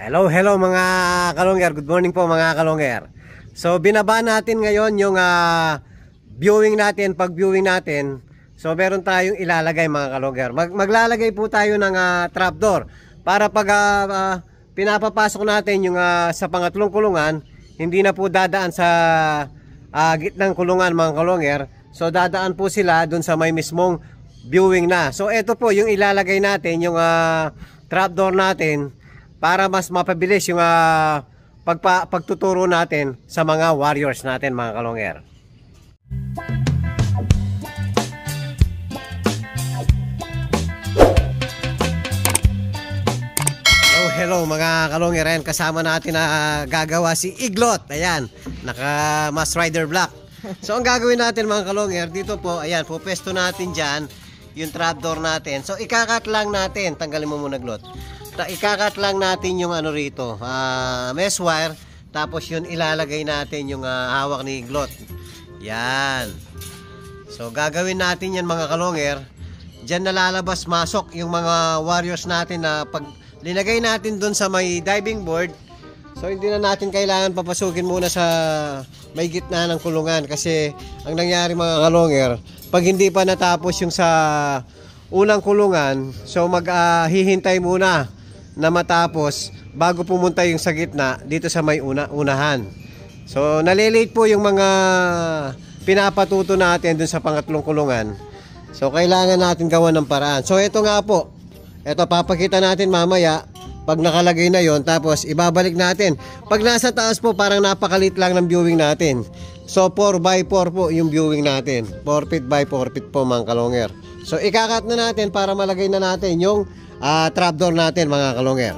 Hello mga kalongger. Good morning po mga kalongger. So binaba natin ngayon yung viewing natin, pag-viewing natin. So meron tayong ilalagay mga kalongger. Maglalagay po tayo ng trapdoor para pag pinapapasok natin yung sa pangatlong kulungan, hindi na po dadaan sa gitnang kulungan mga kalongger. So dadaan po sila dun sa may mismong viewing na. So ito po yung ilalagay natin, yung trapdoor natin, para mas mapabilis yung pagtuturo natin sa mga warriors natin mga kalongger. Hello mga kalongger, ayan, kasama natin na gagawa si Iglot. Ayan, naka Mask Rider Black. So ang gagawin natin mga kalongger, dito po, ayan, pupesto natin dyan yung trapdoor natin. So ikakat lang natin, tanggalin mo muna Glot. Ikakat lang natin yung ano rito, mesh wire, tapos yun ilalagay natin yung hawak ni Glot. Yan. So gagawin natin yan mga kalongger. Diyan nalalabas masok yung mga warriors natin na pag linagay natin dun sa may diving board. So hindi na natin kailangan papasukin muna sa may gitna ng kulungan, kasi ang nangyari mga kalongger, pag hindi pa natapos yung sa unang kulungan, so maghihintay muna na matapos bago pumunta yung sa gitna dito sa may unahan. So nalilate po yung mga pinapatuto natin dun sa pangatlong kulungan. So kailangan natin gawan ng paraan. So ito nga po, ito papakita natin mamaya pag nakalagay na yon, tapos ibabalik natin. Pag nasa taas po, parang napakalit lang ng viewing natin. So 4x4 po yung viewing natin, 4 feet by 4 feet po mga kalongger. So ikakat na natin para malagay na natin yung trapdoor natin mga kalongger.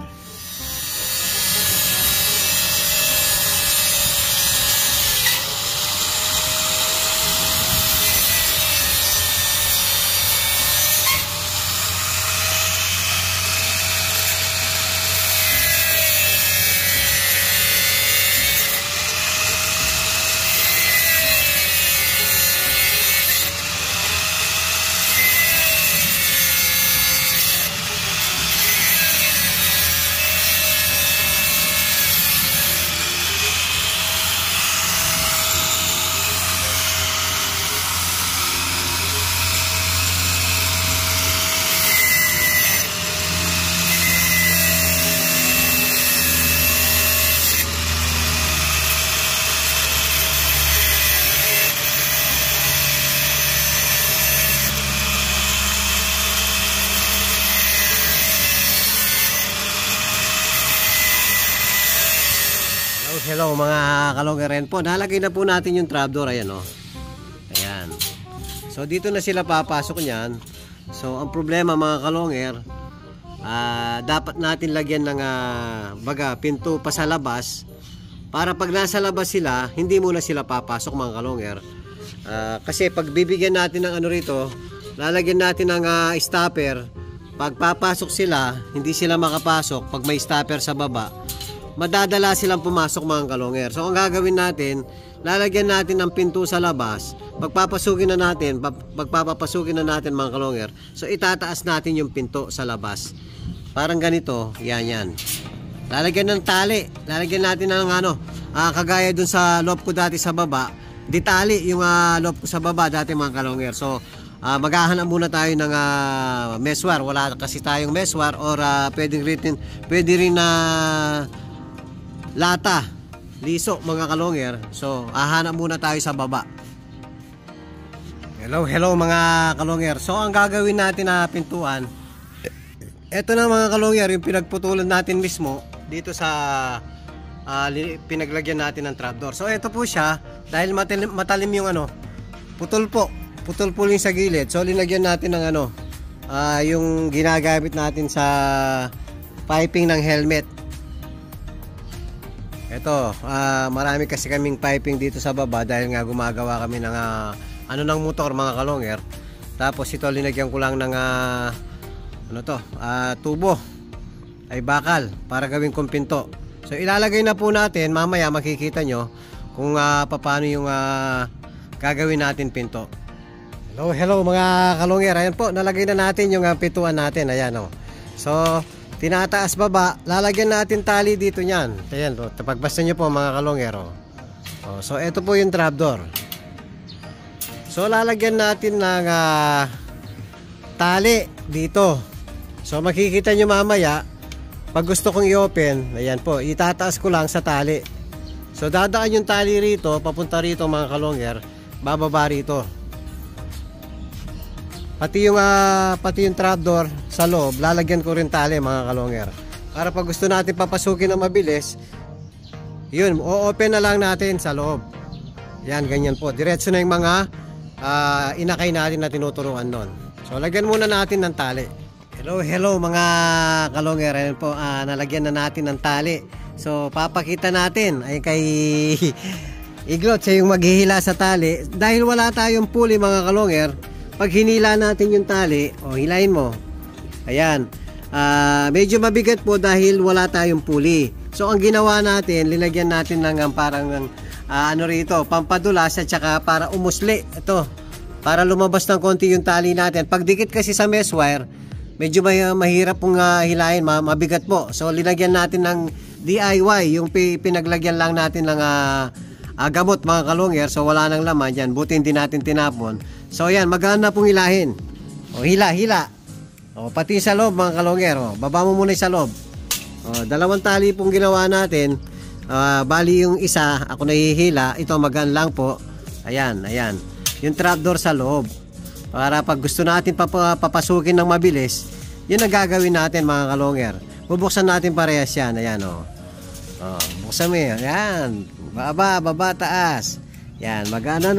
Hello mga kalongger, po nalagay na po natin yung trapdoor. Ayan o, ayan. So dito na sila papasok niyan. So ang problema mga kalongger, dapat natin lagyan ng baga pinto pa sa labas, para pag nasa labas sila, hindi muna sila papasok mga kalongger. Kasi pag bibigyan natin ng ano rito, lalagyan natin ng stopper. Pag papasok sila, hindi sila makapasok. Pag may stopper sa baba, madadala silang pumasok mga kalongger. So ang gagawin natin, lalagyan natin ng pinto sa labas. Pagpapasukin na natin, pagpapapasukin na natin mga kalongger, so itataas natin yung pinto sa labas. Parang ganito, yan. Lalagyan ng tali, lalagyan natin ng kagaya dun sa loop ko dati sa baba, di tali yung loop ko sa baba dati mga kalongger. So maghahanap muna tayo ng mesh wire. Wala kasi tayong mesh wire, or pwede rin na lata, liso mga kalongger. So hahanap muna tayo sa baba. Hello mga kalongger. So ang gagawin natin na pintuan, eto na mga kalongger, yung pinagputulan natin mismo dito sa pinaglagyan natin ng trapdoor. So ito po siya, dahil matalim yung putol po yung sa gilid. So linagyan natin ng yung ginagamit natin sa piping ng helmet. Ito, marami kasi kaming piping dito sa baba, dahil nga gumagawa kami ng ng motor mga kalongger. Tapos ito, linagyan ko lang ng tubo ay bakal para gawin kong pinto. So ilalagay na po natin, mamaya makikita nyo kung paano yung gagawin natin pinto. Hello mga kalongger, ayan po, nalagay na natin yung pintuan natin. Ayan o. So tinataas baba, lalagyan natin tali dito niyan. Ayan, pagbasta nyo po mga kalongger. So ito po yung trapdoor. So lalagyan natin ng tali dito. So makikita nyo mamaya, pag gusto kong i-open, ayan po, itataas ko lang sa tali. So dadaan yung tali rito, papunta rito mga kalongger, bababa rito. Pati yung trapdoor sa loob, lalagyan ko rin tali mga kalongger. Para pag gusto natin papasukin na mabilis, yun, o-open na lang natin sa loob. Yan, ganyan po. Diretso na yung mga inakay natin na tinuturuan nun. So lagyan muna natin ng tali. Hello mga kalongger. Ayan po, nalagyan na natin ng tali. So papakita natin ay kay Iglot, siya yung maghihila sa tali. Dahil wala tayong pulley mga kalongger, pag hinila natin yung tali, hilahin mo. Ayan, medyo mabigat po dahil wala tayong pulley. So ang ginawa natin, linagyan natin ng parang ano rito, pampadulas at saka para umusli. Ito, para lumabas ng konti yung tali natin. Pag dikit kasi sa mesh wire, medyo mahirap pong hilahin, mabigat po. So linagyan natin ng DIY, yung pinaglagyan lang natin ng gamot mga kalongger. So wala nang laman yan, buti hindi natin tinapon. So yan, magana pong hilahin. Hila. Pati sa loob mga kalongger, baba mo muna sa loob. Dalawang tali pong ginawa natin. Bali yung isa, ako nahihila. Ito magaan lang po. Ayan. Yung trapdoor sa loob. Para pag gusto natin papasukin ng mabilis, yun ang gagawin natin mga kalongger. Bubuksan natin parehas yan. Ayan buksan mo yan. Ayan. Baba, taas. Yan, magana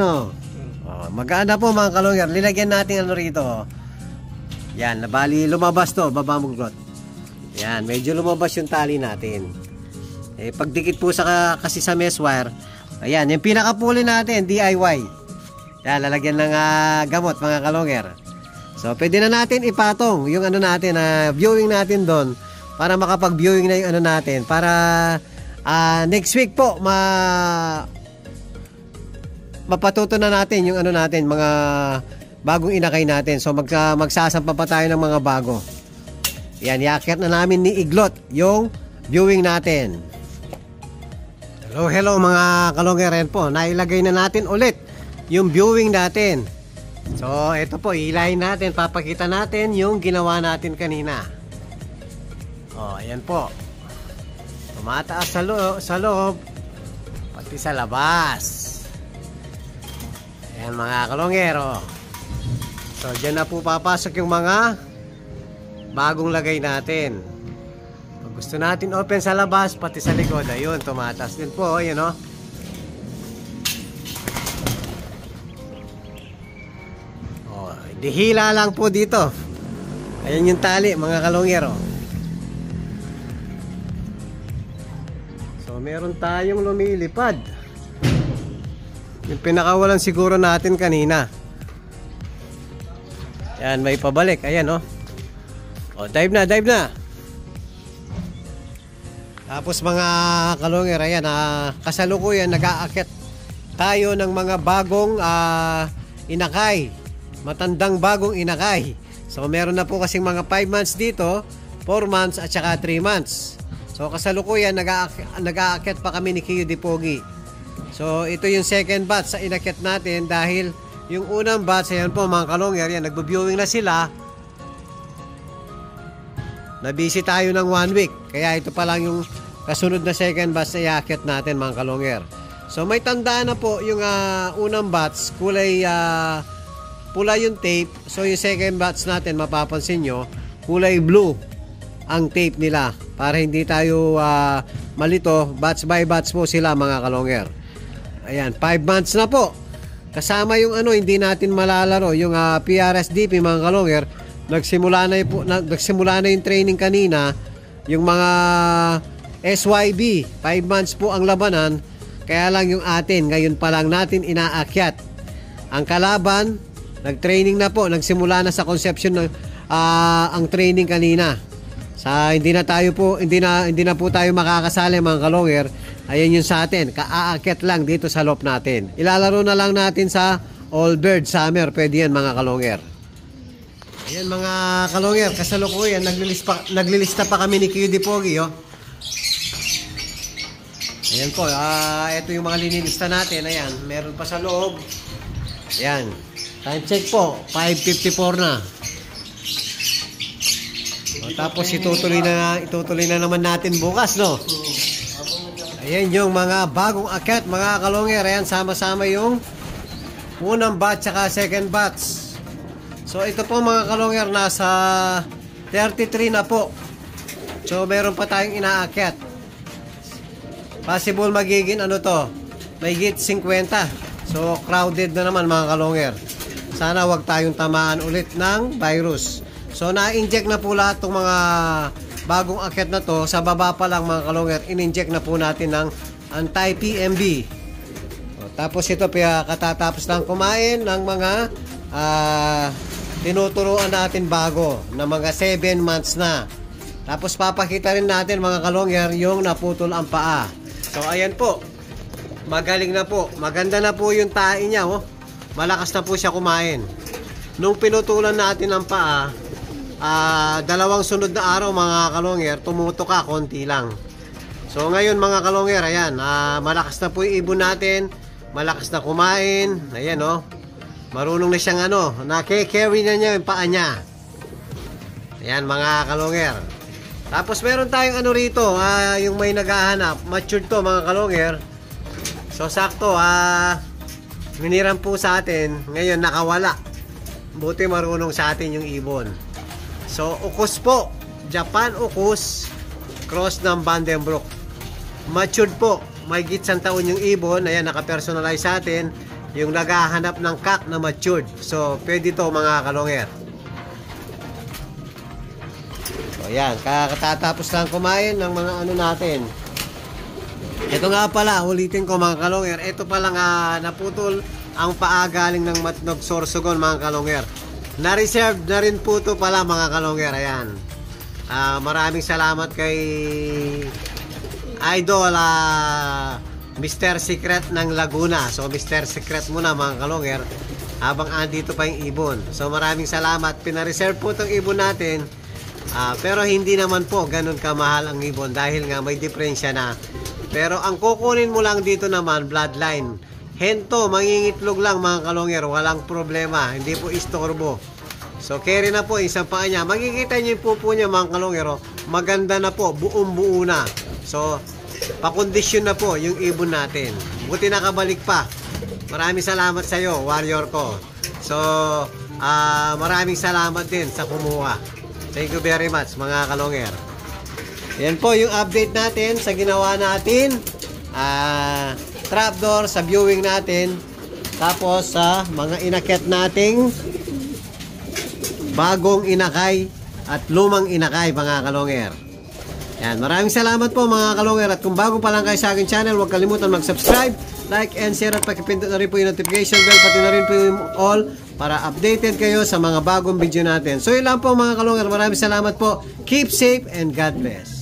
magana po mga kalongger. Linagyan natin rito. Yan, nabali lumabas to. Baba mo glot. Yan, medyo lumabas yung tali natin. Pagdikit po kasi sa mesh wire, ayan, yung pinaka-pulley natin, DIY. Yan, lalagyan ng gamot mga kalongger. So, pwede na natin ipatong yung natin, viewing natin doon, para makapag-viewing na yung natin, para next week po, mapatuto na natin yung natin, mga bagong inakay natin. So, magsasampa pa tayo ng mga bago. Yan, iakyat na namin ni Iglot yung viewing natin. Hello mga kalongger. Po, nailagay na natin ulit yung viewing natin. So ito po, ilayin natin, papakita natin yung ginawa natin kanina. Ayan po, tumataas sa loob pati sa labas. Ayan mga kalongger. So dyan na po papasok yung mga bagong lagay natin. Pag gusto natin open sa labas, pati sa likod, ayun, tumatas din po, yun dihila lang po dito. Ayan yung tali mga kalongger. So meron tayong lumilipad. Yung pinakawalan siguro natin kanina. Yan, may pabalik. Ayan dive na. Tapos mga kalongger, ayan, kasalukuyan nag-aakyat tayo ng mga bagong inakay. Matandang bagong inakay. So meron na po kasing mga 5 months dito, 4 months at saka 3 months. So kasalukuyan nag-aakyat pa kami ni Kiyo Dipogi. So ito yung second batch sa inakyat natin, dahil yung unang batch, ayan po mga kalongger, yan, nagbo-viewing na sila. Na-busy tayo ng 1 week. Kaya ito pa lang yung kasunod na second batch na iakyat natin mga kalongger. So may tandaan na po yung unang batch, kulay pula yung tape. So yung second batch natin, mapapansin nyo, kulay blue ang tape nila. Para hindi tayo malito, batch by batch po sila mga kalongger. Ayan, 5 months na po. Kasama yung hindi natin malalaro, yung PRSDP mga kalongger. Nagsimula na yung training kanina. Yung mga SYB, 5 months po ang labanan. Kaya lang yung atin, ngayon pa lang natin inaakyat. Ang kalaban, nag-training na po, nagsimula na sa conception ng ang training kanina. Hindi na po tayo makakasali mga kalongger. Ayun yung sa atin, kaaakyat lang dito sa loob natin. Ilalaro na lang natin sa All Bird Summer, pwede yan mga kalongger. Ayan mga kalonger, kasalukuyan, naglilista pa kami ni QD Pogi, oh. Ayan po, ito yung mga linilista natin. Ayan, meron pa sa loob. Ayan, time check po, 5:54 na. O, tapos itutuloy na naman natin bukas, no? Ayan yung mga bagong akyat, mga kalonger. Ayan, sama-sama yung unang batch saka second batch. So ito po mga kalonger, nasa 33 na po. So meron pa tayong inaakyat. Possible magiging ano to, mahigit 50. So crowded na naman mga kalonger. Sana wag tayong tamaan ulit ng virus. So na-inject na po lahat ng mga bagong akyat na to. Sa baba pa lang mga kalonger, in-inject na po natin ng anti-PMB. Tapos ito pa katatapos lang kumain ng mga tinuturuan natin bago na mga 7 months na. Tapos papakita rin natin mga kalonger yung naputol ang paa. So ayan po, magaling na po, maganda na po yung tae niya, oh. Malakas na po siya kumain. Nung pinutulan natin ang paa, 2 sunod na araw mga kalonger, tumutok ka konti lang. So ngayon mga kalonger, ayan, malakas na po yung ibon natin, malakas na kumain. Ayan, oh, marunong na siyang nake-carry na niya yung paa niya. Ayan mga kalonger. Tapos meron tayong rito, yung may naghahanap, matured to mga kalonger. So sakto, miniram po sa atin, ngayon nakawala. Buti marunong sa atin yung ibon. So ukos po, Japan ukos, cross ng Vandenbroek. Matured po, may gitsang taon yung ibon. Ayan, naka-personalize sa atin. Yung naghahanap ng kak na matured. So pwede to mga kalonger. So ayan, katatapos lang kumain ng mga natin. Ito nga pala, ulitin ko mga kalonger, ito pala nga naputol ang paa galing ng Matnog Sorsogon mga kalonger. Na-reserve na rin po ito pala mga kalonger. Ayan, maraming salamat kay Idol Mr. Secret ng Laguna. So Mr. Secret muna mga kalonger habang andito pa yung ibon. So maraming salamat, pina-reserve po itong ibon natin. Pero hindi naman po ganun kamahal ang ibon dahil nga may diferensya na. Pero ang kukunin mo lang dito naman, bloodline. Hento, mangingitlog lang mga kalonger, walang problema, hindi po istorbo. So carry na po isang paa niya. Makikita niyo yung pupo niya mga kalonger, maganda na po, buong buo na. So pakondisyon na po yung ibon natin. Buti nakabalik pa. Maraming salamat sa iyo, warrior ko. So maraming salamat din sa kumuha. Thank you very much mga kalonger. Yan po yung update natin sa ginawa natin trapdoor sa viewing natin. Tapos sa mga inakyat nating bagong inakay at lumang inakay mga kalonger. Yan, maraming salamat po mga kalonger. At kung bago pa lang kayo sa aking channel, huwag kalimutan mag-subscribe, like and share, at pakipindot na rin po yung notification bell, pati na rin po yung all para updated kayo sa mga bagong video natin. So yun lang po mga kalonger, maraming salamat po. Keep safe and God bless.